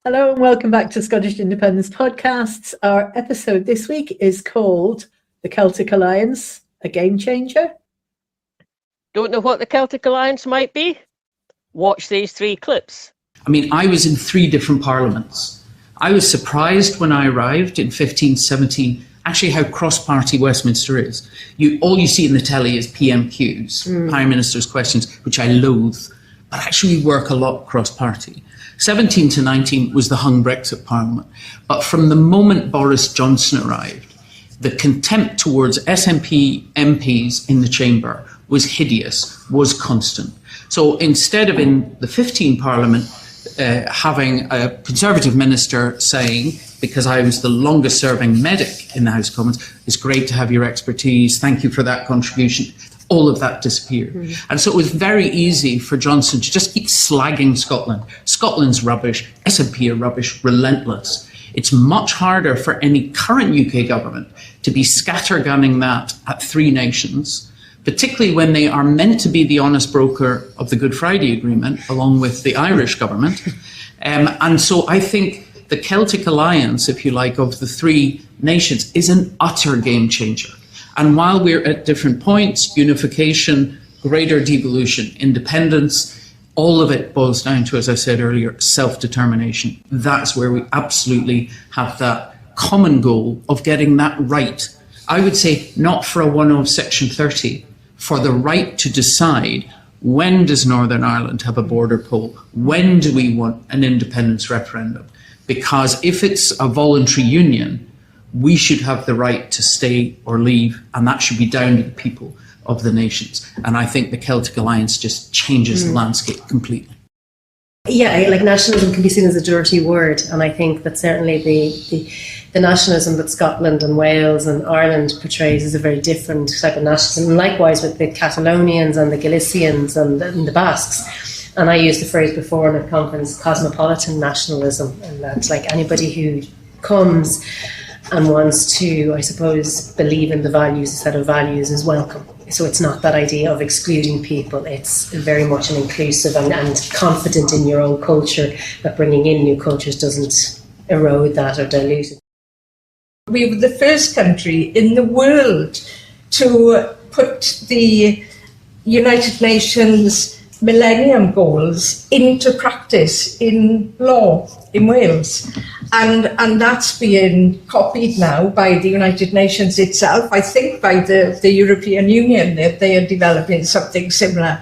Hello and welcome back to Scottish Independence Podcasts. Our episode this week is called The Celtic Alliance, a Game Changer. Don't know what the Celtic Alliance might be? Watch these three clips. I mean, I was in 3 different parliaments. I was surprised when I arrived in 1517, actually how cross-party Westminster is. All you see in the telly is PMQs, Prime Minister's questions, which I loathe, but actually we work a lot cross-party. 17 to 19 was the hung Brexit Parliament. But from the moment Boris Johnson arrived, the contempt towards SNP MPs in the chamber was hideous, was constant. So instead of in the 15 Parliament having a Conservative minister saying, because I was the longest serving medic in the House of Commons, it's great to have your expertise, thank you for that contribution. All of that disappeared. And so it was very easy for Johnson to just keep slagging Scotland. Scotland's rubbish, SNP are rubbish, relentless. It's much harder for any current UK government to be scattergunning that at 3 nations, particularly when they are meant to be the honest broker of the Good Friday Agreement, along with the Irish government. And so I think the Celtic Alliance, if you like, of the 3 nations is an utter game changer. And while we're at different points, unification, greater devolution, independence, all of it boils down to, as I said earlier, self-determination. That's where we absolutely have that common goal of getting that right. I would say not for a one of Section 30, for the right to decide when does Northern Ireland have a border poll? When do we want an independence referendum? Because if it's a voluntary union, we should have the right to stay or leave, and that should be down to the people of the nations. And I think the Celtic Alliance just changes the landscape completely. Yeah, like nationalism can be seen as a dirty word, and I think that certainly the nationalism that Scotland and Wales and Ireland portrays is a very different type of nationalism, and likewise with the Catalonians and the Galicians and the Basques. And I used the phrase before in a conference, cosmopolitan nationalism, and that's like anybody who comes and wants to, I suppose, believe in the values, a set of values is welcome. So it's not that idea of excluding people. It's very much an inclusive and confident in your own culture, that bringing in new cultures doesn't erode that or dilute it. We were the first country in the world to put the United Nations Millennium Goals into practice in law in Wales. And that's being copied now by the United Nations itself, I think by the European Union, that they are developing something similar.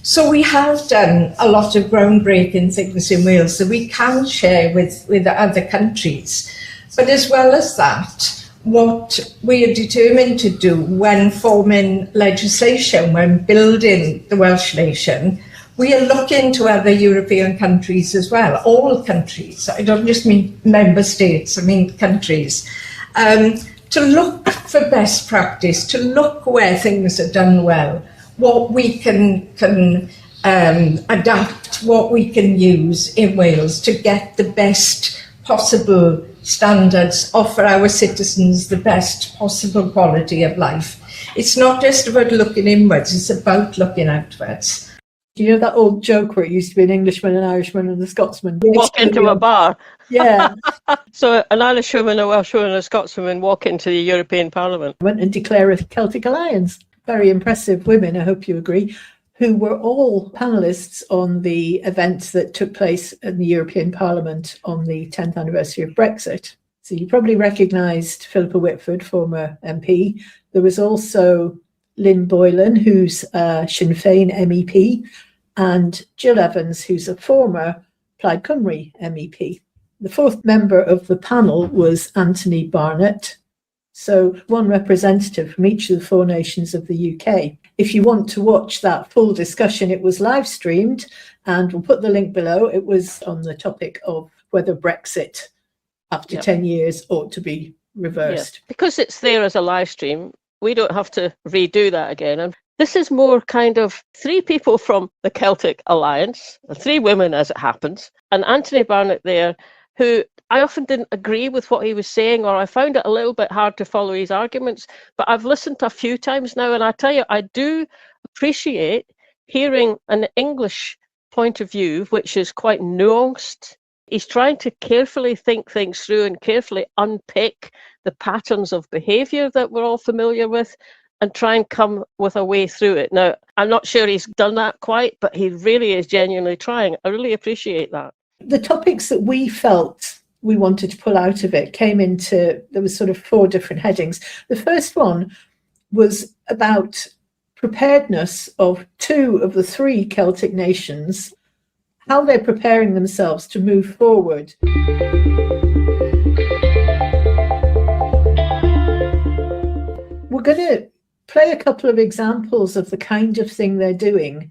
So we have done a lot of groundbreaking things in Wales that we can share with other countries. But as well as that, what we are determined to do when forming legislation, when building the Welsh nation, we are looking to other European countries as well, all countries. I don't just mean member states, I mean countries, to look for best practice, to look where things are done well, what we can adapt, what we can use in Wales to get the best possible standards, offer our citizens the best possible quality of life. It's not just about looking inwards, it's about looking outwards. Do you know that old joke where it used to be an Englishman, an Irishman and a Scotsman? Walk into a bar. Yeah. So an Irishwoman, a Welshwoman and a Scotswoman walk into the European Parliament. Went and declare a Celtic alliance. Very impressive women, I hope you agree, who were all panellists on the events that took place in the European Parliament on the 10th anniversary of Brexit. So you probably recognised Philippa Whitford, former MP. There was also Lynn Boylan, who's Sinn Féin MEP, and Jill Evans, who's a former Plaid Cymru MEP. The 4th member of the panel was Anthony Barnett, so one representative from each of the 4 nations of the UK. If you want to watch that full discussion, it was live streamed, and we'll put the link below. It was on the topic of whether Brexit, after 10 years, ought to be reversed. Yeah. Because it's there as a live stream, we don't have to redo that again. And this is more kind of 3 people from the Celtic Alliance, 3 women as it happens, and Anthony Barnett there, who I often didn't agree with what he was saying, or I found it a little bit hard to follow his arguments, but I've listened a few times now, and I tell you, I do appreciate hearing an English point of view, which is quite nuanced. he's trying to carefully think things through and carefully unpick the patterns of behaviour that we're all familiar with and try and come with a way through it. Now, I'm not sure he's done that quite, but he really is genuinely trying. I really appreciate that. The topics that we felt we wanted to pull out of it came into, there was sort of 4 different headings. The first one was about preparedness of 2 of the 3 Celtic nations, how they're preparing themselves to move forward. We're going to play a couple of examples of the kind of thing they're doing,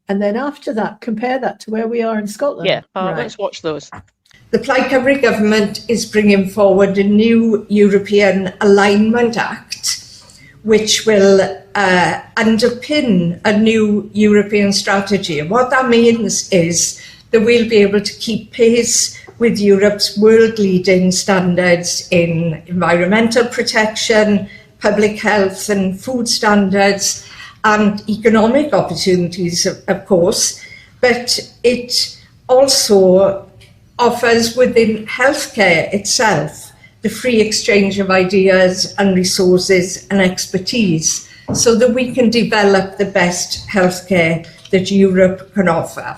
and then after that, compare that to where we are in Scotland. Yeah, Right. Let's watch those. The Plaid Cymru government is bringing forward a new European Alignment Act, which will underpin a new European strategy. And what that means is that we'll be able to keep pace with Europe's world-leading standards in environmental protection, public health and food standards, and economic opportunities, of course. But it also offers within healthcare itself the free exchange of ideas and resources and expertise so that we can develop the best healthcare that Europe can offer.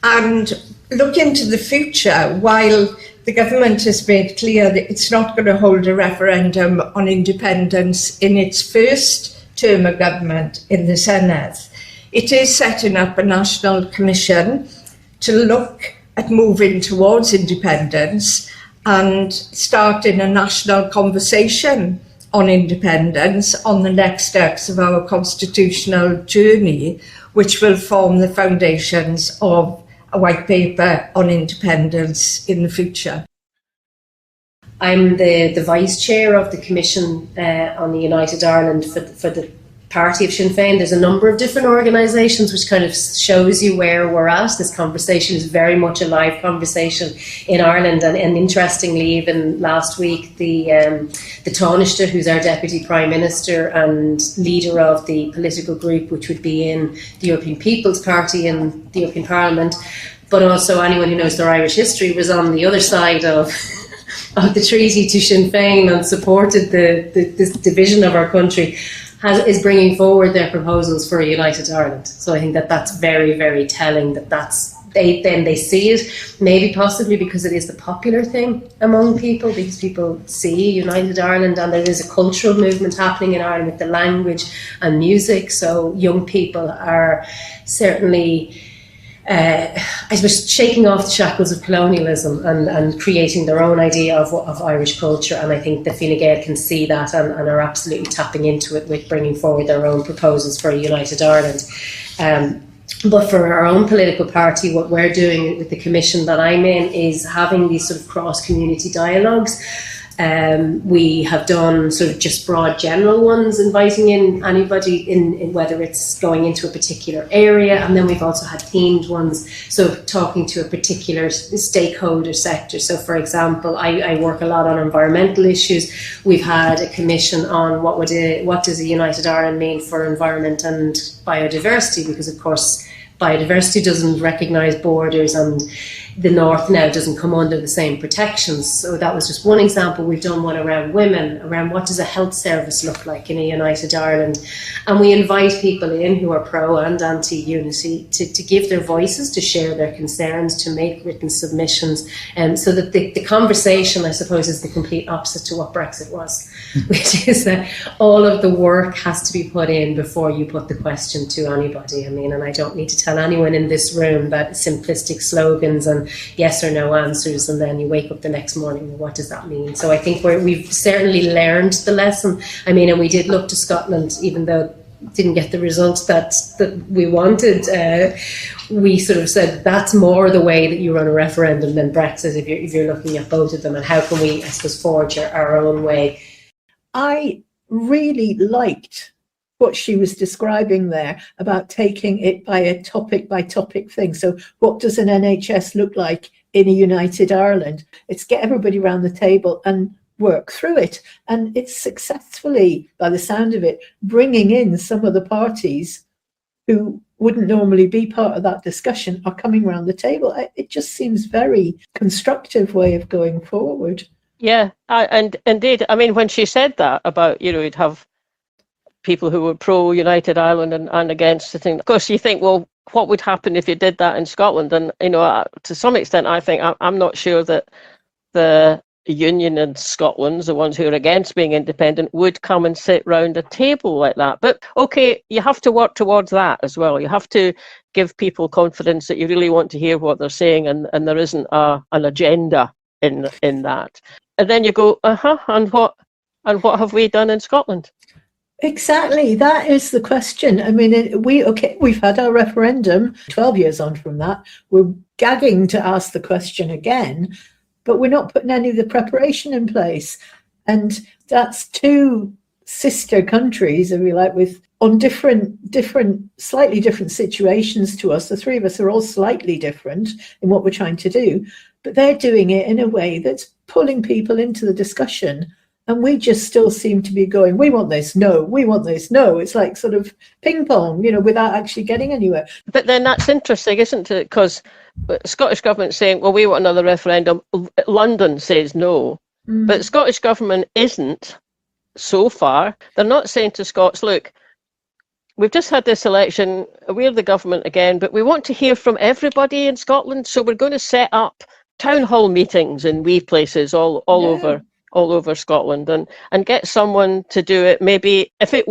And look into the future, while the government has made clear that it's not going to hold a referendum on independence in its first term of government in the Senedd, it is setting up a national commission to look at moving towards independence and starting a national conversation on independence on the next steps of our constitutional journey, which will form the foundations of a white paper on independence in the future. I'm the vice chair of the Commission on the United Ireland for the party of Sinn Féin. There's a number of different organisations, which kind of shows you where we're at. This conversation is very much a live conversation in Ireland, and interestingly, even last week, the Taoiseach, who's our Deputy Prime Minister and leader of the political group which would be in the European People's Party in the European Parliament, but also anyone who knows their Irish history, was on the other side of the treaty to Sinn Féin and supported this division of our country, is bringing forward their proposals for a united Ireland. So I think that that's very, very telling they see it, maybe possibly because it is the popular thing among people, because people see united Ireland, and there is a cultural movement happening in Ireland with the language and music. So young people are certainly I suppose shaking off the shackles of colonialism and creating their own idea of Irish culture, and I think the Fine Gael can see that and are absolutely tapping into it with bringing forward their own proposals for a united Ireland. But for our own political party, what we're doing with the commission that I'm in is having these sort of cross-community dialogues. We have done sort of just broad general ones, inviting in anybody in whether it's going into a particular area, and then we've also had themed ones, so talking to a particular stakeholder sector. So for example, I work a lot on environmental issues. We've had a commission on what does a united Ireland mean for environment and biodiversity, because of course biodiversity doesn't recognise borders, and the North now doesn't come under the same protections. So that was just one example. We've done one around women, around what does a health service look like in a united Ireland. And we invite people in who are pro and anti-unity to give their voices, to share their concerns, to make written submissions. So that the conversation, I suppose, is the complete opposite to what Brexit was, which is that all of the work has to be put in before you put the question to anybody. I mean, and I don't need to tell anyone in this room that simplistic slogans and yes or no answers, and then you wake up the next morning, well, what does that mean? So I think we've certainly learned the lesson. I mean, and we did look to Scotland, even though it didn't get the results that we wanted. We sort of said that's more the way that you run a referendum than Brexit, if you're looking at both of them, and how can we, I suppose, forge our own way. I really liked what she was describing there about taking it by topic thing. So what does an NHS look like in a united Ireland? It's get everybody around the table and work through it. And it's successfully, by the sound of it, bringing in some of the parties who wouldn't normally be part of that discussion are coming around the table. It just seems very constructive way of going forward. Yeah, and indeed, I mean, when she said that about, you'd have people who were pro-United Ireland and against the thing, of course, you think, well, what would happen if you did that in Scotland? And, to some extent, I think I'm not sure that the Union in Scotland, the ones who are against being independent, would come and sit round a table like that. But okay, you have to work towards that as well. You have to give people confidence that you really want to hear what they're saying, and there isn't an agenda in that. And then you go, and what have we done in Scotland? Exactly, that is the question. I mean, we've had our referendum 12 years on from that. We're gagging to ask the question again, but we're not putting any of the preparation in place. And that's two sister countries, if you like, on slightly different situations to us. The three of us are all slightly different in what we're trying to do, but they're doing it in a way that's pulling people into the discussion. And we just still seem to be going, we want this, no, we want this, no. It's like sort of ping pong, without actually getting anywhere. But then that's interesting, isn't it? Because the Scottish government's saying, well, we want another referendum. London says no. But the Scottish government isn't, so far. They're not saying to Scots, look, we've just had this election, we're the government again, but we want to hear from everybody in Scotland, so we're going to set up town hall meetings in wee places all over Scotland and get someone to do it. Maybe if it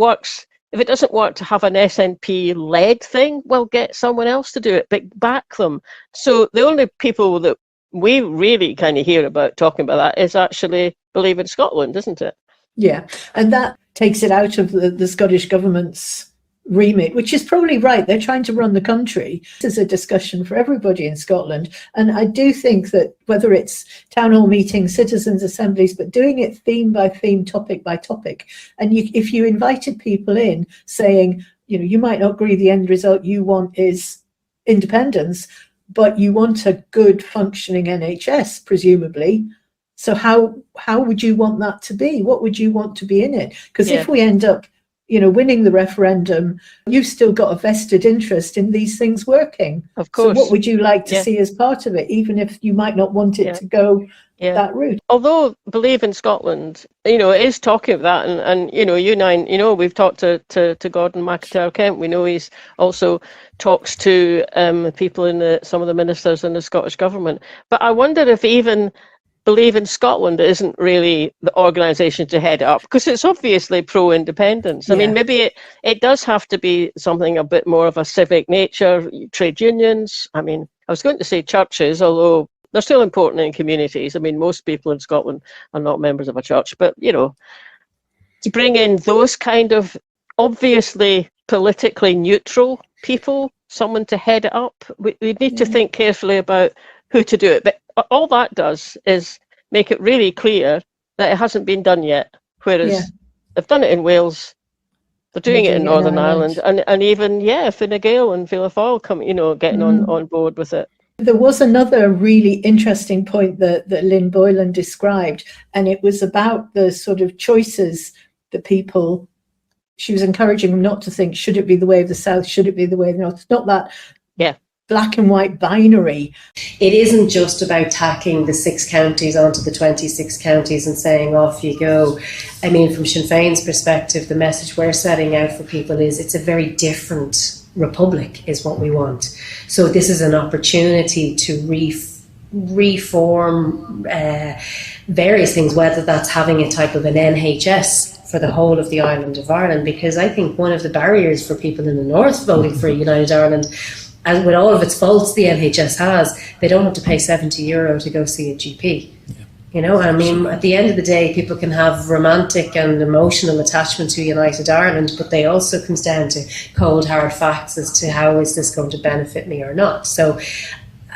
doesn't work to have an SNP-led thing, well, get someone else to do it, but back them. So the only people that we really kind of hear about talking about that is actually Believe in Scotland, isn't it? Yeah, and that takes it out of the Scottish government's remit, which is probably right. They're trying to run the country. This is a discussion for everybody in Scotland. And I do think that whether it's town hall meetings, citizens' assemblies, but doing it theme by theme, topic by topic. And if you invited people in saying, you might not agree the end result you want is independence, but you want a good functioning NHS, presumably. So how would you want that to be? What would you want to be in it? Because if we end up winning the referendum, you've still got a vested interest in these things working. Of course. So what would you like to see as part of it, even if you might not want it to go that route? Although Believe in Scotland, it is talking about that, and you nine, we've talked to Gordon McIntyre-Kemp. We know he's also talks to people in some of the ministers in the Scottish government. But I wonder if even Believe in Scotland isn't really the organisation to head it up, because it's obviously pro-independence. I mean, maybe it does have to be something a bit more of a civic nature, trade unions. I mean, I was going to say churches, although they're still important in communities. I mean, most people in Scotland are not members of a church, but, to bring in those kind of obviously politically neutral people, someone to head it up, we need to think carefully about who to do it. But all that does is make it really clear that it hasn't been done yet. Whereas they've done it in Wales, they're doing it in Northern Ireland, and even Fine Gael and Fianna Fáil come, getting on board with it. There was another really interesting point that Lynn Boylan described, and it was about the sort of choices that people. She was encouraging them not to think, should it be the way of the South, should it be the way of the North? It's not that black and white binary. It isn't just about tacking the 6 counties onto the 26 counties and saying off you go. I mean, from Sinn Féin's perspective, the message we're setting out for people is it's a very different republic is what we want. So this is an opportunity to reform various things, whether that's having a type of an NHS for the whole of the island of Ireland, because I think one of the barriers for people in the north voting for United Ireland, and with all of its faults the NHS has, they don't have to pay €70 to go see a GP. I mean, at the end of the day, people can have romantic and emotional attachment to United Ireland, but they also comes down to cold, hard facts as to how is this going to benefit me or not. So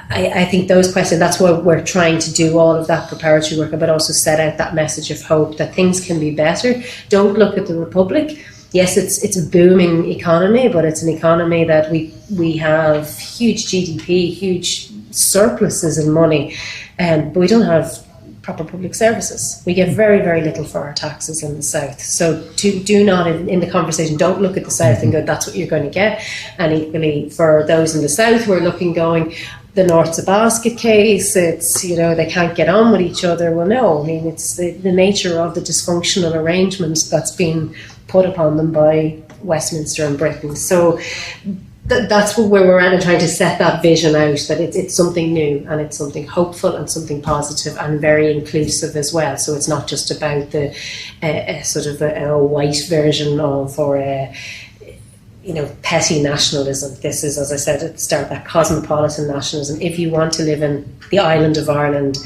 I think those questions, that's why we're trying to do all of that preparatory work, but also set out that message of hope that things can be better. Don't look at the Republic. Yes, it's a booming economy, but it's an economy that we have huge GDP, huge surpluses in money, but we don't have proper public services. We get very, very little for our taxes in the south. So do not, in the conversation, don't look at the south and go, that's what you're going to get. And equally, for those in the south, we're looking going, the north's a basket case, it's, they can't get on with each other. Well, no, I mean, it's the nature of the dysfunctional arrangements that's been put upon them by Westminster and Britain. So that's where we're at, and trying to set that vision out, that it's something new and it's something hopeful and something positive and very inclusive as well. So it's not just about the sort of a white version of, or petty nationalism. This is, as I said at the start, that cosmopolitan nationalism. If you want to live in the island of Ireland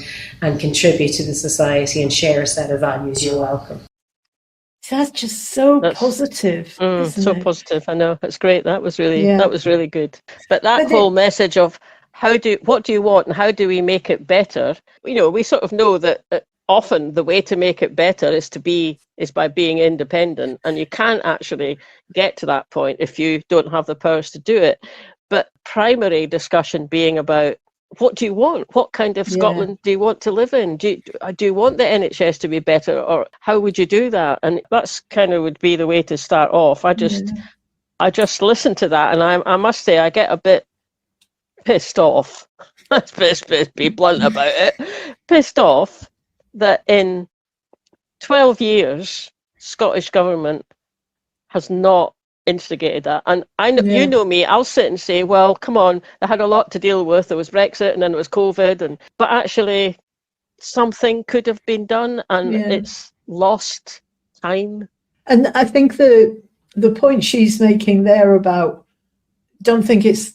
and contribute to the society and share a set of values, you're welcome. That's just so positive. So positive. I know, it's great. That was really good. But that whole message of what do you want and how do we make it better? We sort of know that often the way to make it better is by being independent, and you can't actually get to that point if you don't have the powers to do it. But primary discussion being about, what do you want? What kind of Scotland do you want to live in? Do you want the NHS to be better, or how would you do that? And that's kind of would be the way to start off. I just listen to that, and I must say I get a bit pissed off. Let's be blunt about it. Pissed off that in 12 years, Scottish government has not instigated that. And I know, you know me, I'll sit and say, well, come on, they had a lot to deal with. There was Brexit and then it was COVID, but actually something could have been done, and it's lost time. And I think the point she's making there about, don't think it's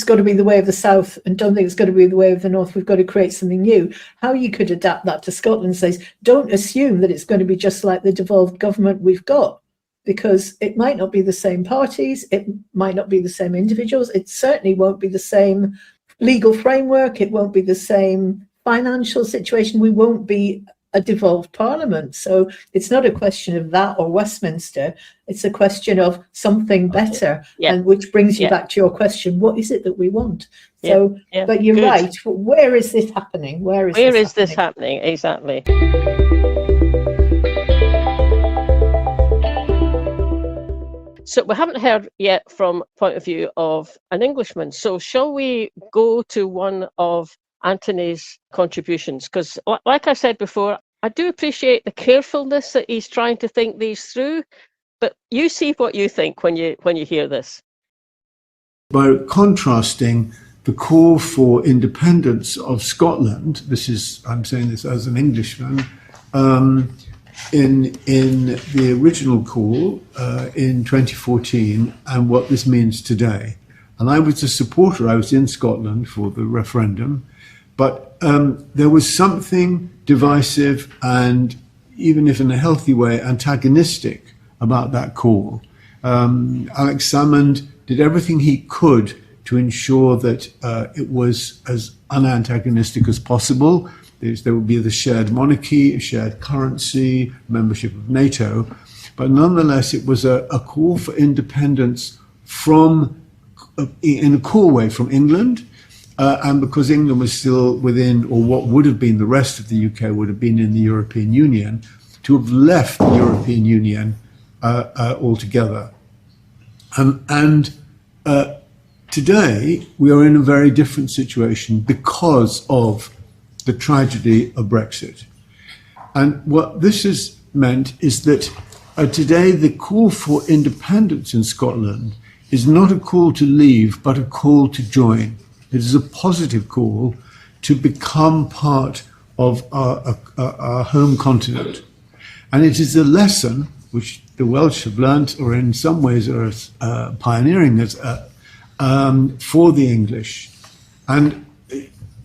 got to be the way of the south and don't think it's got to be the way of the north. We've got to create something new. How you could adapt that to Scotland says, don't assume that it's going to be just like the devolved government we've got, because it might not be the same parties, it might not be the same individuals, it certainly won't be the same legal framework, it won't be the same financial situation, we won't be a devolved parliament. So it's not a question of that or Westminster, it's a question of something better, and which brings you back to your question, what is it that we want? So, but you're right, where is this happening? Where is this happening? Exactly. So we haven't heard yet from point of view of an Englishman. So shall we go to one of Anthony's contributions? Because like I said before, I do appreciate the carefulness that he's trying to think these through, but you see what you think when you hear this. By contrasting the call for independence of Scotland, I'm saying this as an Englishman, in the original call in 2014 and what this means today. And I was a supporter, I was in Scotland for the referendum, but there was something divisive and, even if in a healthy way, antagonistic about that call. Alex Salmond did everything he could to ensure that it was as unantagonistic as possible. There would be the shared monarchy, a shared currency, membership of NATO, but nonetheless it was a call for independence in a cool way from England, and because England was still within, or what would have been the rest of the UK would have been in the European Union, to have left the European Union altogether. And today we are in a very different situation because of the tragedy of Brexit. And what this has meant is that today the call for independence in Scotland is not a call to leave, but a call to join. It is a positive call to become part of our home continent. And it is a lesson which the Welsh have learnt, or in some ways are pioneering it, for the English. And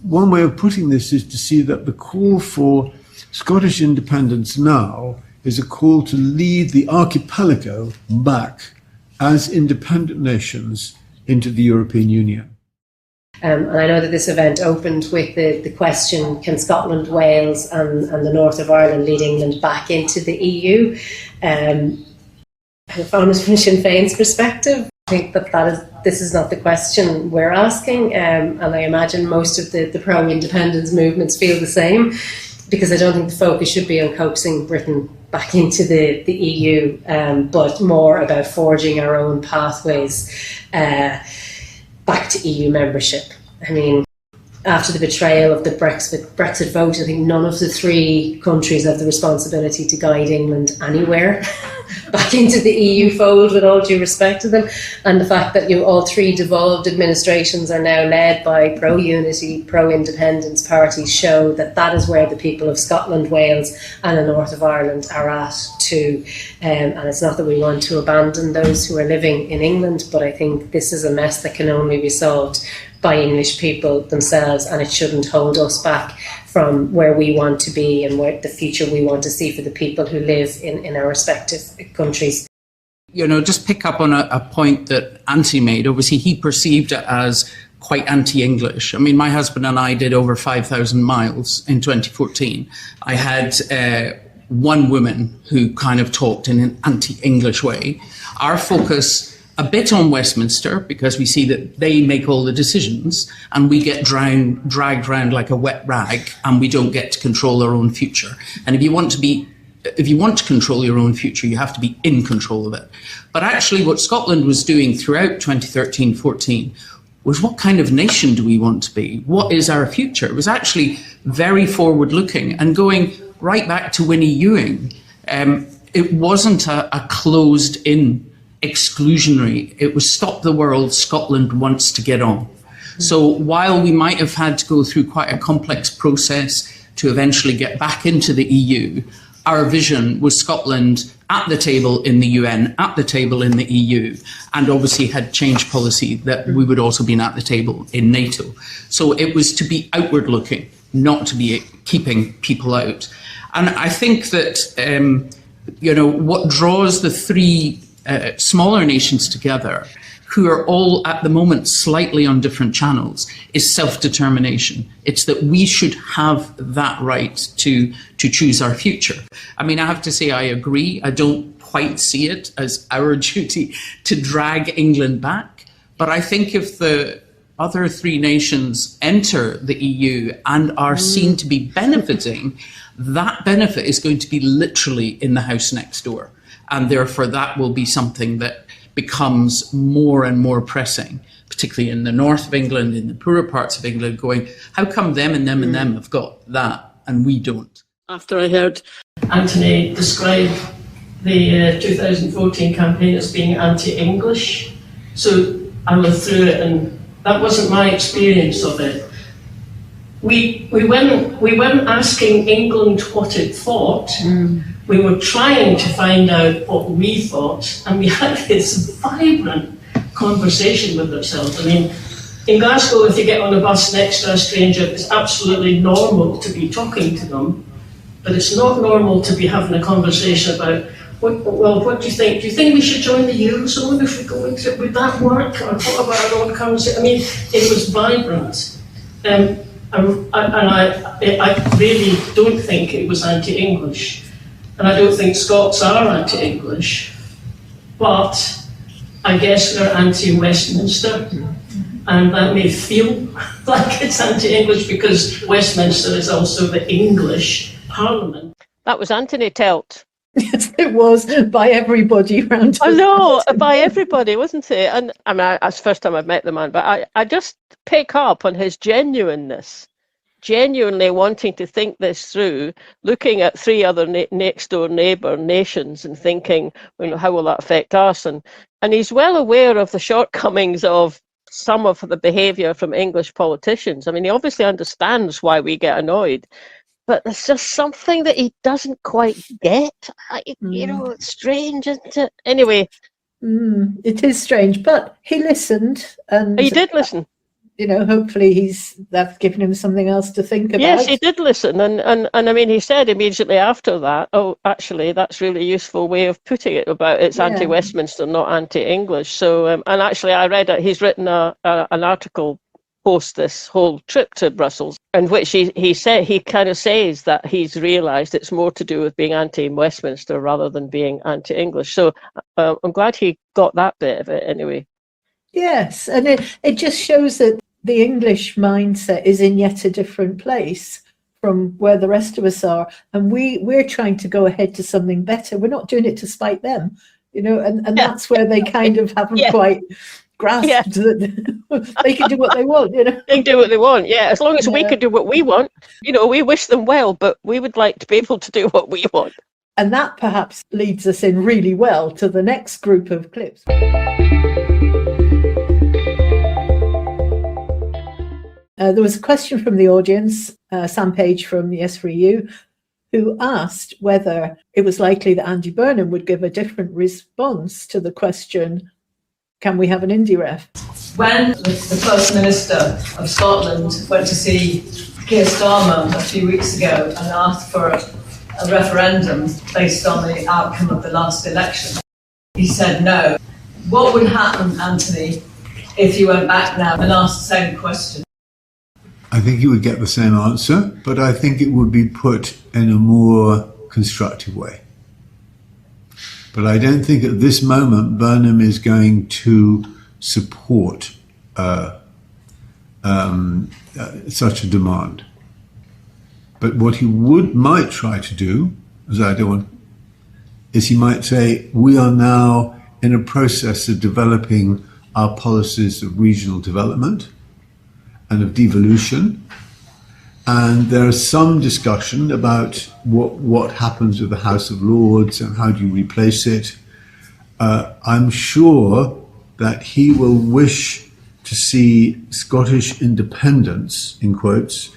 one way of putting this is to see that the call for Scottish independence now is a call to lead the archipelago back as independent nations into the European Union. And I know that this event opened with the question, can Scotland, Wales and the north of Ireland lead England back into the EU? From Sinn Féin's perspective, I think this is not the question we're asking, and I imagine most of the pro-independence movements feel the same. because I don't think the focus should be on coaxing Britain back into the EU, but more about forging our own pathways back to EU membership. I mean, after the betrayal of the Brexit vote, I think none of the three countries have the responsibility to guide England anywhere back into the EU fold, with all due respect to them. And the fact that all three devolved administrations are now led by pro-unity, pro-independence parties show that that is where the people of Scotland, Wales and the north of Ireland are at too. And it's not that we want to abandon those who are living in England, but I think this is a mess that can only be solved by English people themselves, and it shouldn't hold us back from where we want to be and where the future we want to see for the people who live in our respective countries. Just pick up on a point that Anthony made. Obviously, he perceived it as quite anti-English. I mean, my husband and I did over 5,000 miles in 2014. I had one woman who kind of talked in an anti-English way. Our focus a bit on Westminster, because we see that they make all the decisions and we get dragged around like a wet rag, and we don't get to control our own future. And if you want to control your own future, you have to be in control of it. But actually what Scotland was doing throughout 2013-14 was, what kind of nation do we want to be? What is our future? It was actually very forward looking and going right back to Winnie Ewing. It wasn't a closed in exclusionary. It was stop the world, Scotland wants to get on. So while we might have had to go through quite a complex process to eventually get back into the EU, our vision was Scotland at the table in the UN, at the table in the EU, and obviously had changed policy that we would also be at the table in NATO. So it was to be outward looking, not to be keeping people out. And I think that, what draws the three smaller nations together, who are all at the moment slightly on different channels, is self-determination. It's that we should have that right to choose our future. I mean, I have to say I agree. I don't quite see it as our duty to drag England back. But I think if the other three nations enter the EU and are seen to be benefiting, that benefit is going to be literally in the house next door. And therefore, that will be something that becomes more and more pressing, particularly in the north of England, in the poorer parts of England, going, how come them and them and them have got that and we don't? After I heard Anthony describe the 2014 campaign as being anti-English, so I went through it, and that wasn't my experience of it. We weren't asking England what it thought. We were trying to find out what we thought, and we had this vibrant conversation with ourselves. I mean, in Glasgow, if you get on a bus next to a stranger, it's absolutely normal to be talking to them, but it's not normal to be having a conversation about, what do you think? Do you think we should join the Eurozone if we go into it? Would that work? Or what about our own currency? I mean, it was vibrant. And I really don't think it was anti-English. And I don't think Scots are anti-English, but I guess they're anti-Westminster, and that may feel like it's anti-English because Westminster is also the English Parliament. That was Anthony Telt. Yes, it was, by everybody round. I know, by everybody, wasn't it? And I mean, it's the first time I've met the man, but I just pick up on his genuineness. Genuinely wanting to think this through, looking at three other next door neighbour nations and thinking, how will that affect us? And he's well aware of the shortcomings of some of the behaviour from English politicians. I mean, he obviously understands why we get annoyed, but there's just something that he doesn't quite get. It's strange, isn't it? Anyway. It is strange, but he listened. And he did listen. Hopefully that's given him something else to think about. Yes, he did listen. And I mean, he said immediately after that, oh, actually, that's really a useful way of putting it about it's anti-Westminster, not anti-English. So, and actually, I read it. He's written an article post this whole trip to Brussels, in which he kind of says that he's realised it's more to do with being anti-Westminster rather than being anti-English. So I'm glad he got that bit of it anyway. Yes, and it just shows that the English mindset is in yet a different place from where the rest of us are, and we're trying to go ahead to something better. We're not doing it to spite them, and that's where they kind of haven't quite grasped that they can do what they want. They can do what they want, as long as we can do what we want. We wish them well, but we would like to be able to do what we want. And that perhaps leads us in really well to the next group of clips. There was a question from the audience, Sam Page from the S3U, who asked whether it was likely that Andy Burnham would give a different response to the question, can we have an indie ref? When the First Minister of Scotland went to see Keir Starmer a few weeks ago and asked for a referendum based on the outcome of the last election, he said no. What would happen, Anthony, if you went back now and asked the same question? I think you would get the same answer, but I think it would be put in a more constructive way. But I don't think at this moment Burnham is going to support such a demand. But what he might try to do, is he might say, we are now in a process of developing our policies of regional development and of devolution. And there is some discussion about what happens with the House of Lords and how do you replace it. I'm sure that he will wish to see Scottish independence, in quotes,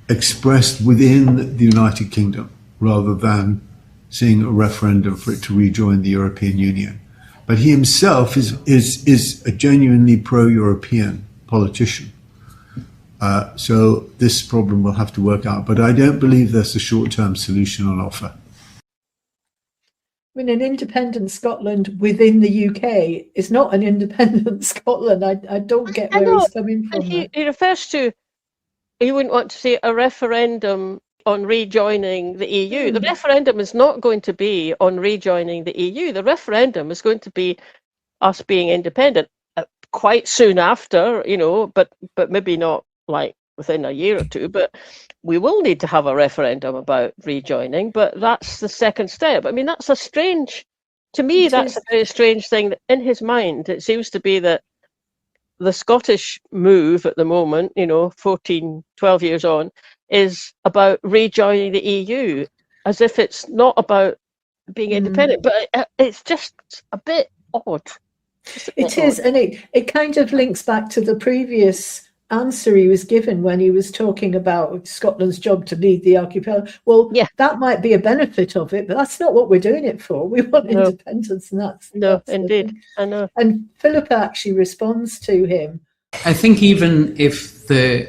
expressed within the United Kingdom rather than seeing a referendum for it to rejoin the European Union. But he himself is a genuinely pro-European politician. So this problem will have to work out. But I don't believe there's a short-term solution on offer. I mean, an independent Scotland within the UK is not an independent Scotland. I don't get where he's coming from. He refers to, he wouldn't want to see a referendum on rejoining the EU. The referendum is not going to be on rejoining the EU. The referendum is going to be us being independent quite soon after, but maybe not like within a year or two. But we will need to have a referendum about rejoining. But that's the second step. I mean, that's a very strange thing. That in his mind, it seems to be that the Scottish move at the moment, 14, 12 years on, is about rejoining the EU, as if it's not about being independent. But it's just a bit odd. It is, and it kind of links back to the previous answer he was given when he was talking about Scotland's job to lead the archipelago. Well, that might be a benefit of it, but that's not what we're doing it for. We want independence, and that's indeed. I know. And Philippa actually responds to him. I think even if the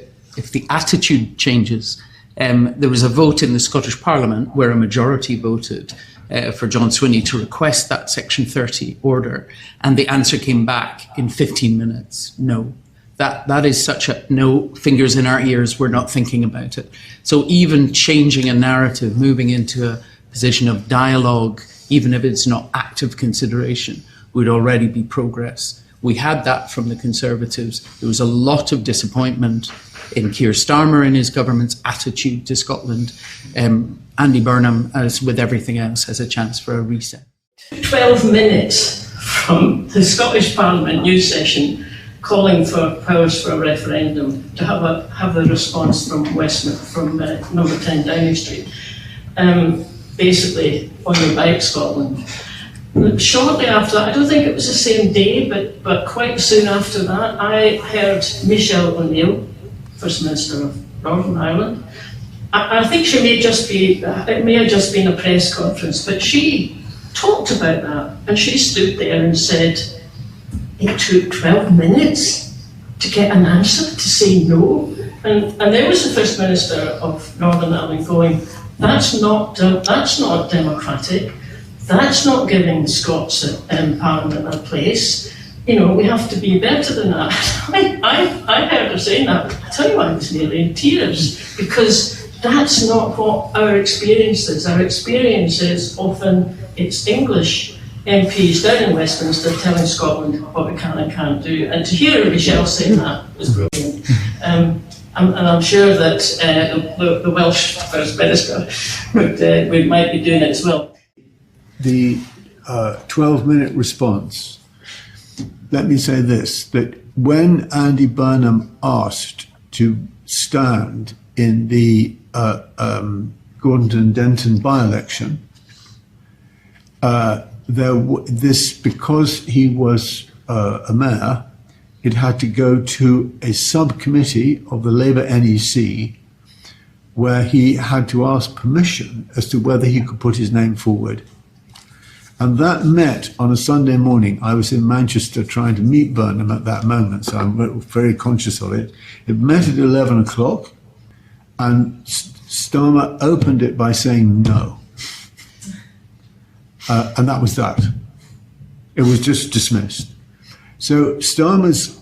attitude changes, there was a vote in the Scottish Parliament where a majority voted for John Swinney to request that Section 30 order, and the answer came back in 15 minutes. No. That is such a no, fingers in our ears, we're not thinking about it. So even changing a narrative, moving into a position of dialogue, even if it's not active consideration, would already be progress. We had that from the Conservatives. There was a lot of disappointment in Keir Starmer and his government's attitude to Scotland. Andy Burnham, as with everything else, has a chance for a reset. 12 minutes from the Scottish Parliament news session calling for powers for a referendum to have a response from number 10 Downing Street, basically on the bike Scotland. Shortly after that, I don't think it was the same day, but quite soon after that, I heard Michelle O'Neill, First Minister of Northern Ireland. I think it may have just been a press conference, but she talked about that, and she stood there and said, it took 12 minutes to get an answer, to say no. And there was the First Minister of Northern Ireland going, that's not democratic, that's not giving the Scots Parliament a place. We have to be better than that. I heard her saying that. I tell you, I was nearly in tears, because that's not what our experience is. Our experience is often it's English MPs down in Westminster telling Scotland what we can and can't do. And to hear Michelle say that was brilliant. And I'm sure that the Welsh First Minister might be doing it as well. The 12-minute response, let me say this, that when Andy Burnham asked to stand in the Gordon Denton by-election, because he was a mayor, it had to go to a subcommittee of the Labour NEC where he had to ask permission as to whether he could put his name forward. And that met on a Sunday morning. I was in Manchester trying to meet Burnham at that moment, so I'm very conscious of it. It met at 11 o'clock, and Starmer opened it by saying no. And that was that. It was just dismissed. So Starmer's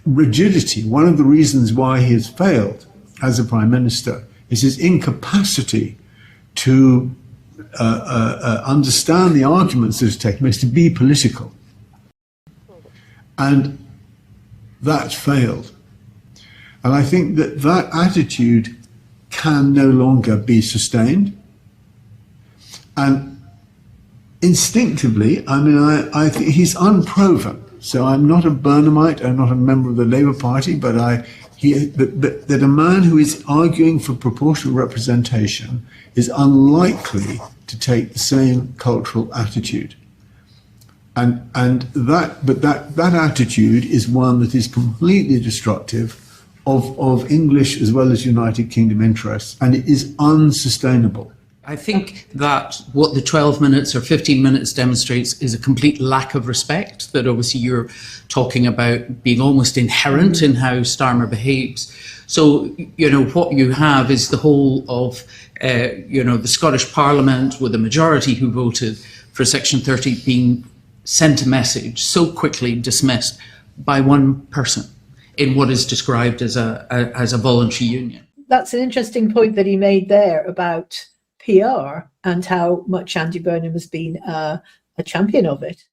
rigidity, one of the reasons why he has failed as a Prime Minister, is his incapacity to understand the arguments that have taken place, to be political. And that failed. And I think that that attitude can no longer be sustained. And instinctivly, I mean, I think he's unproven. So I'm not a Burnhamite, I'm not a member of the Labour Party, but that a man who is arguing for proportional representation is unlikely to take the same cultural attitude. And that attitude is one that is completely destructive of English as well as United Kingdom interests, and it is unsustainable. I think that what the 12 minutes or 15 minutes demonstrates is a complete lack of respect, that obviously you're talking about being almost inherent in how Starmer behaves. So, you know, what you have is the whole of, the Scottish Parliament with a majority who voted for Section 30 being sent a message so quickly dismissed by one person in what is described as a voluntary union. That's an interesting point that he made there about PR and how much Andy Burnham has been a champion of it.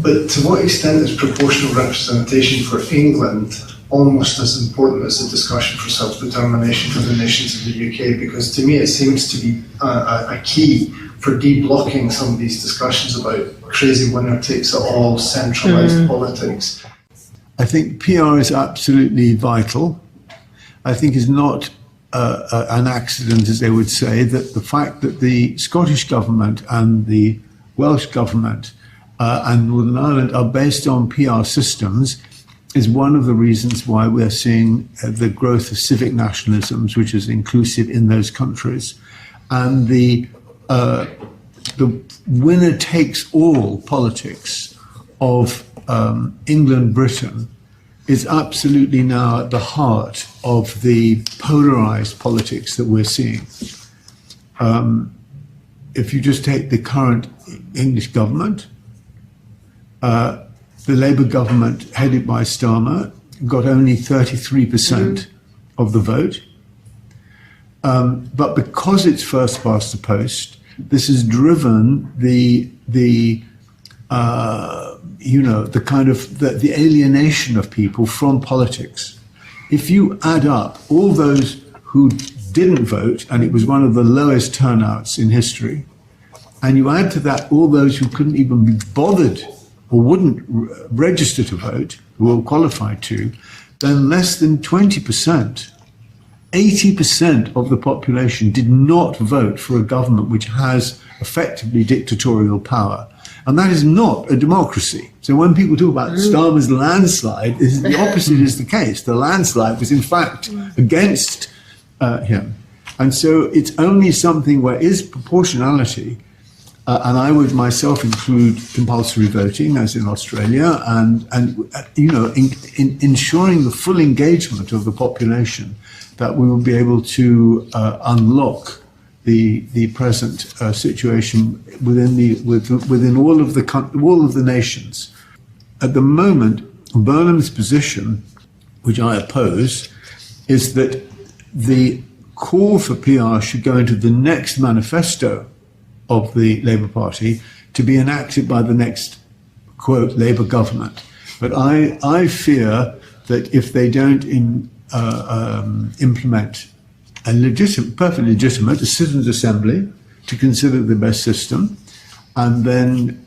But to what extent is proportional representation for England almost as important as the discussion for self-determination for the nations of the UK? Because to me it seems to be a key for deblocking some of these discussions about crazy winner-takes-it-all centralised politics. I think PR is absolutely vital. I think it's not an accident, as they would say, that the fact that the Scottish government and the Welsh government and Northern Ireland are based on PR systems is one of the reasons why we're seeing the growth of civic nationalisms, which is inclusive in those countries, and the winner-takes-all politics of England, Britain, is absolutely now at the heart of the polarized politics that we're seeing. If you just take the current English government, the Labour government headed by Starmer got only 33% of the vote. But because it's first past the post, this has driven the alienation of people from politics. If you add up all those who didn't vote, and it was one of the lowest turnouts in history, and you add to that all those who couldn't even be bothered or wouldn't register to vote, who were qualified to, then less than 20%, 80% of the population did not vote for a government which has effectively dictatorial power. And that is not a democracy. So when people talk about Starmer's landslide, the opposite is the case. The landslide was in fact against him. And so it's only something where is proportionality, and I would myself include compulsory voting, as in Australia, and in ensuring the full engagement of the population, that we will be able to unlock the present situation within all of the nations. At the moment, Burnham's position, which I oppose, is that the call for PR should go into the next manifesto of the Labour Party to be enacted by the next quote, Labour government. But I fear that if they don't implement a perfectly legitimate citizens' assembly to consider the best system, and then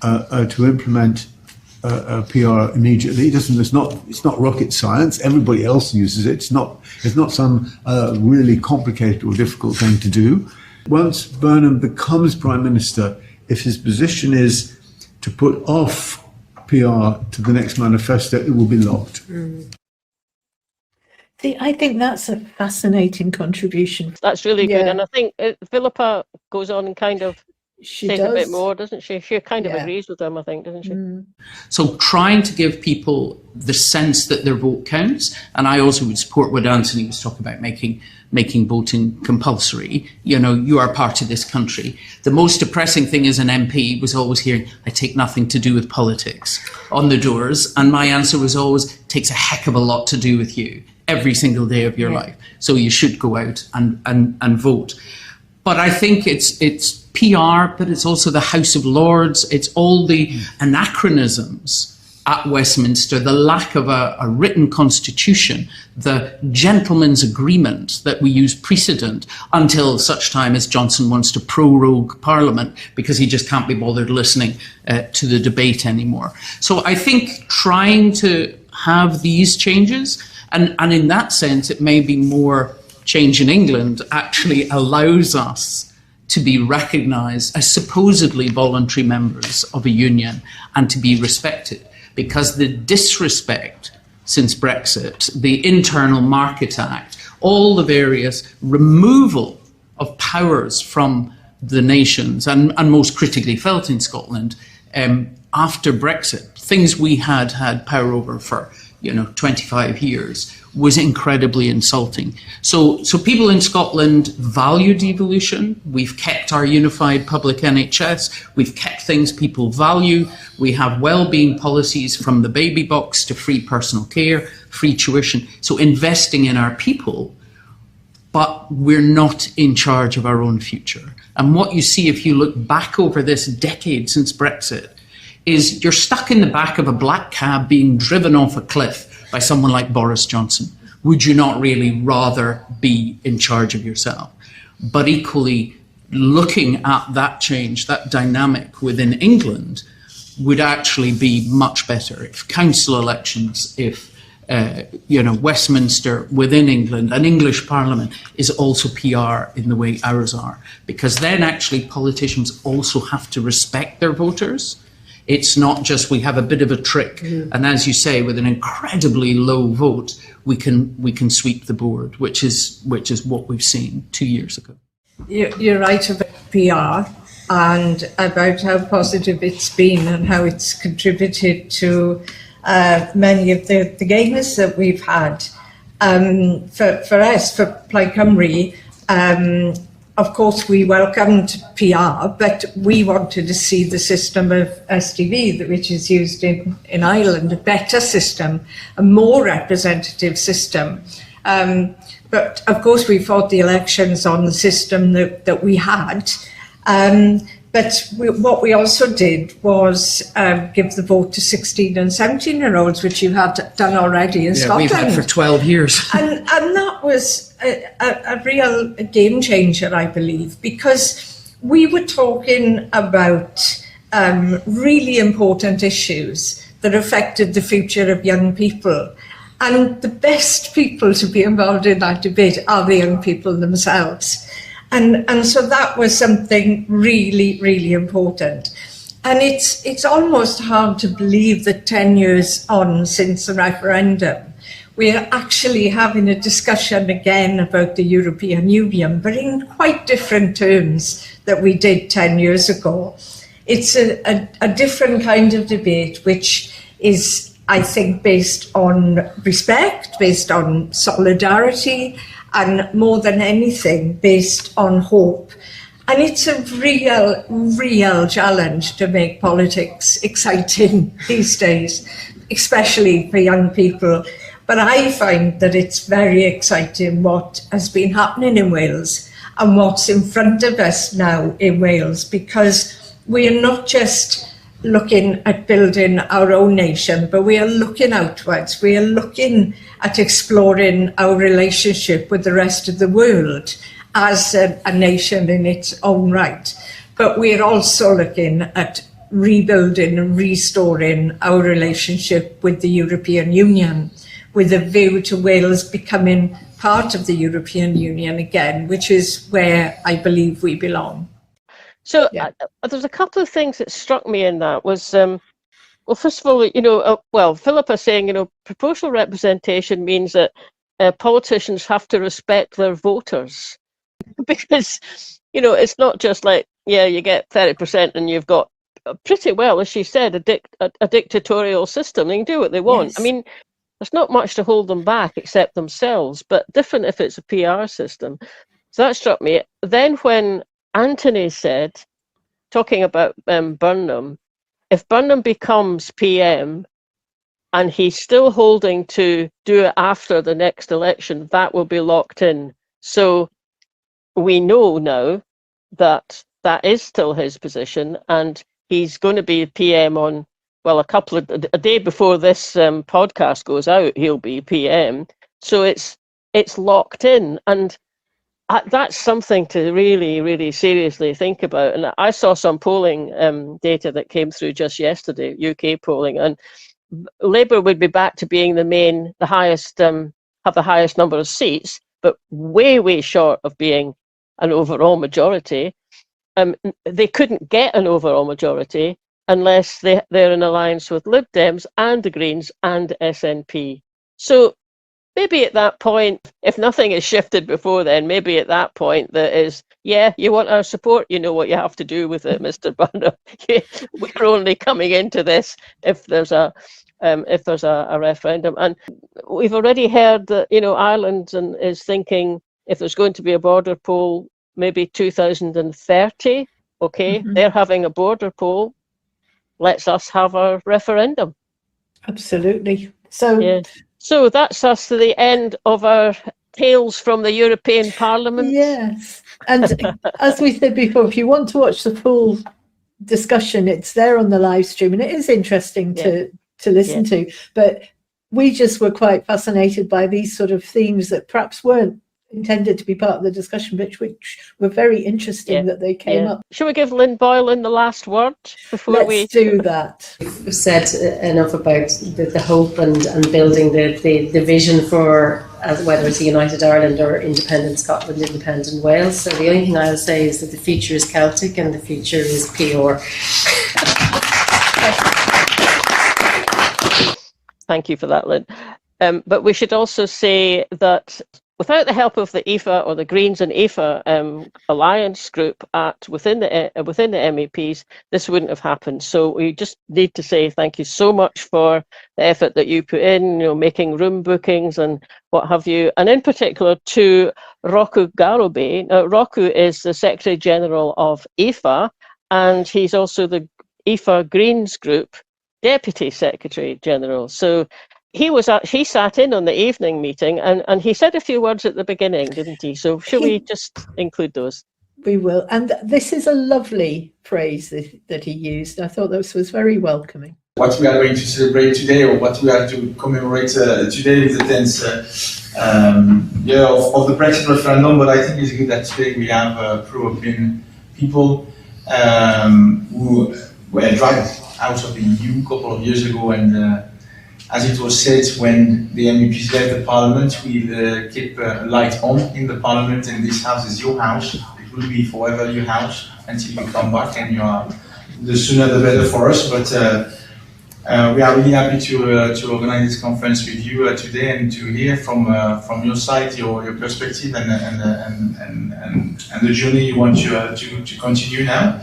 to implement PR immediately, it's not rocket science. Everybody else uses it. It's not some really complicated or difficult thing to do. Once Burnham becomes Prime Minister, if his position is to put off PR to the next manifesto, it will be locked. See, I think that's a fascinating contribution. That's really good. Yeah. And I think Philippa goes on and kind of She says does. a bit more, doesn't she? She kind of Yeah. agrees with him, I think, doesn't she? So trying to give people the sense that their vote counts, and I also would support what Anthony was talking about, making voting compulsory. You are part of this country. The most depressing thing as an MP was always hearing, I take nothing to do with politics on the doors. And my answer was always, takes a heck of a lot to do with you every single day of your life. So you should go out and vote. But I think it's PR, but it's also the House of Lords. It's all the anachronisms at Westminster, the lack of a written constitution, the gentleman's agreement that we use precedent until such time as Johnson wants to prorogue Parliament because he just can't be bothered listening to the debate anymore. So I think trying to have these changes, and in that sense, it may be more change in England, actually allows us to be recognised as supposedly voluntary members of a union and to be respected. Because the disrespect since Brexit, the Internal Market Act, all the various removal of powers from the nations, and most critically felt in Scotland, after Brexit, things we had power over for 25 years, was incredibly insulting. So people in Scotland value devolution. We've kept our unified public NHS. We've kept things people value. We have well-being policies from the baby box to free personal care, free tuition. So investing in our people, but we're not in charge of our own future. And what you see if you look back over this decade since Brexit is you're stuck in the back of a black cab being driven off a cliff by someone like Boris Johnson. Would you not really rather be in charge of yourself? But equally, looking at that change, that dynamic within England would actually be much better if council elections, if Westminster within England, an English Parliament is also PR in the way ours are. Because then actually politicians also have to respect their voters. It's not just we have a bit of a trick, and as you say, with an incredibly low vote, we can sweep the board, which is what we've seen 2 years ago. You're right about PR and about how positive it's been and how it's contributed to many of the gains that we've had. For us, for Plaid Cymru, of course, we welcomed PR, but we wanted to see the system of STV, which is used in Ireland, a better system, a more representative system. But of course, we fought the elections on the system that we had. What we also did was give the vote to 16 and 17-year-olds, which you had done already in Scotland. We've had for 12 years. And that was a real game changer, I believe, because we were talking about really important issues that affected the future of young people. And the best people to be involved in that debate are the young people themselves. And so that was something really, really important. And it's almost hard to believe that 10 years on since the referendum, we're actually having a discussion again about the European Union, but in quite different terms that we did 10 years ago. It's a different kind of debate, which is, I think, based on respect, based on solidarity, and more than anything, based on hope. And it's a real, real challenge to make politics exciting these days, especially for young people. But I find that it's very exciting what has been happening in Wales and what's in front of us now in Wales, because we are not just looking at building our own nation, but we are looking outwards. We are looking at exploring our relationship with the rest of the world as a nation in its own right. But we are also looking at rebuilding and restoring our relationship with the European Union, with a view to Wales becoming part of the European Union again, which is where I believe we belong. So there's a couple of things that struck me in that was, well, first of all, Philippa saying, proportional representation means that politicians have to respect their voters because, it's not just like, you get 30% and you've got pretty well, as she said, a dictatorial system. They can do what they want. Yes. I mean, there's not much to hold them back except themselves, but different if it's a PR system. So that struck me. Then when Anthony said, talking about Burnham, if Burnham becomes PM and he's still holding to do it after the next election, that will be locked in. So we know now that that is still his position, and he's going to be PM on, well, a day before this podcast goes out, he'll be PM. So it's locked in, and that's something to really, really seriously think about. And I saw some polling data that came through just yesterday, UK polling, and Labour would be back to being the highest, have the highest number of seats, but way, way short of being an overall majority. They couldn't get an overall majority unless they're in alliance with Lib Dems and the Greens and SNP. So maybe at that point, if nothing has shifted before then, maybe at that point that is, you want our support, you know what you have to do with it, Mr. Burnham. We're only coming into this if there's a referendum. And we've already heard that, Ireland is thinking if there's going to be a border poll, maybe 2030, okay, they're having a border poll. Let's us have a referendum. Absolutely. So, So that's us to the end of our Tales from the European Parliament. Yes. And as we said before, if you want to watch the full discussion, it's there on the live stream, and it is interesting to listen to. But we just were quite fascinated by these sort of themes that perhaps weren't intended to be part of the discussion, which were very interesting that they came up. Should we give Lynn Boylan the last word before Let's do that? We've said enough about the hope and building the vision for whether it's a united Ireland or independent Scotland, independent Wales. So the only thing I'll say is that the future is Celtic and the future is PR. Thank you for that, Lynn. But we should also say that without the help of the EFA or the Greens and EFA alliance group within the MEPs, this wouldn't have happened. So we just need to say thank you so much for the effort that you put in, making room bookings and what have you, and in particular to Roku Garobe. Now, Roku is the Secretary General of EFA, and he's also the EFA Greens Group Deputy Secretary General. So he sat in on the evening meeting and he said a few words at the beginning, didn't he? So shall we just include those? We will. And this is a lovely phrase that he used. I thought this was very welcoming. What we are going to celebrate today, or what we are to commemorate today, is the 10th year of the Brexit referendum. But I think it's good that today we have pro-European people who were dragged out of the EU a couple of years ago, and as it was said, when the MEPs left the Parliament, we'll keep a light on in the Parliament, and this house is your house. It will be forever your house until you come back, and the sooner the better for us. But we are really happy to organize this conference with you today and to hear from your side your perspective and the journey you want to continue now.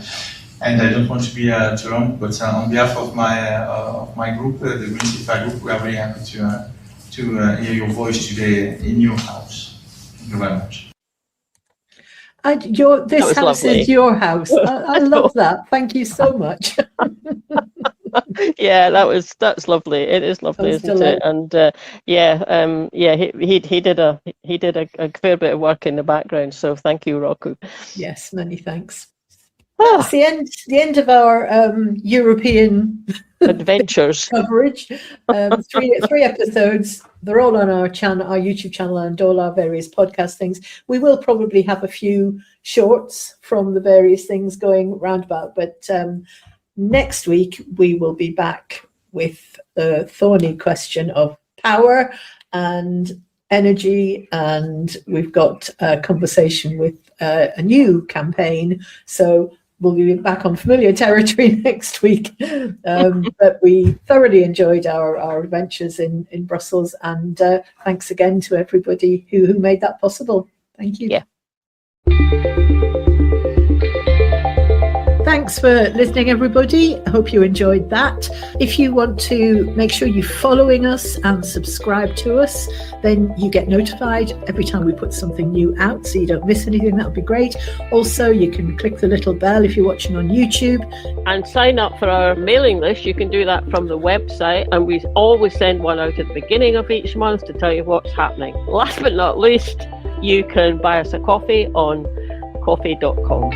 And I don't want to be too long, but on behalf of my group, the Green CFA group, we are very happy to hear your voice today in your house. Thank you very much. This house lovely. Is your house. I love that. Thank you so much. Yeah, that's lovely. It is lovely, isn't it? And he did a fair bit of work in the background. So thank you, Roku. Yes, many thanks. That's the end of our European Adventures. coverage. Three episodes. They're all on our channel, our YouTube channel, and all our various podcast things. We will probably have a few shorts from the various things going roundabout, but next week we will be back with the thorny question of power and energy, and we've got a conversation with a new campaign. So we'll be back on familiar territory next week. But we thoroughly enjoyed our adventures in Brussels, and thanks again to everybody who made that possible. Thank you. Yeah. Thanks for listening, everybody. I hope you enjoyed that. If you want to make sure you're following us and subscribe to us, then you get notified every time we put something new out, so you don't miss anything. That would be great. Also, you can click the little bell if you're watching on YouTube. And sign up for our mailing list. You can do that from the website, and we always send one out at the beginning of each month to tell you what's happening. Last but not least, you can buy us a coffee on coffee.com.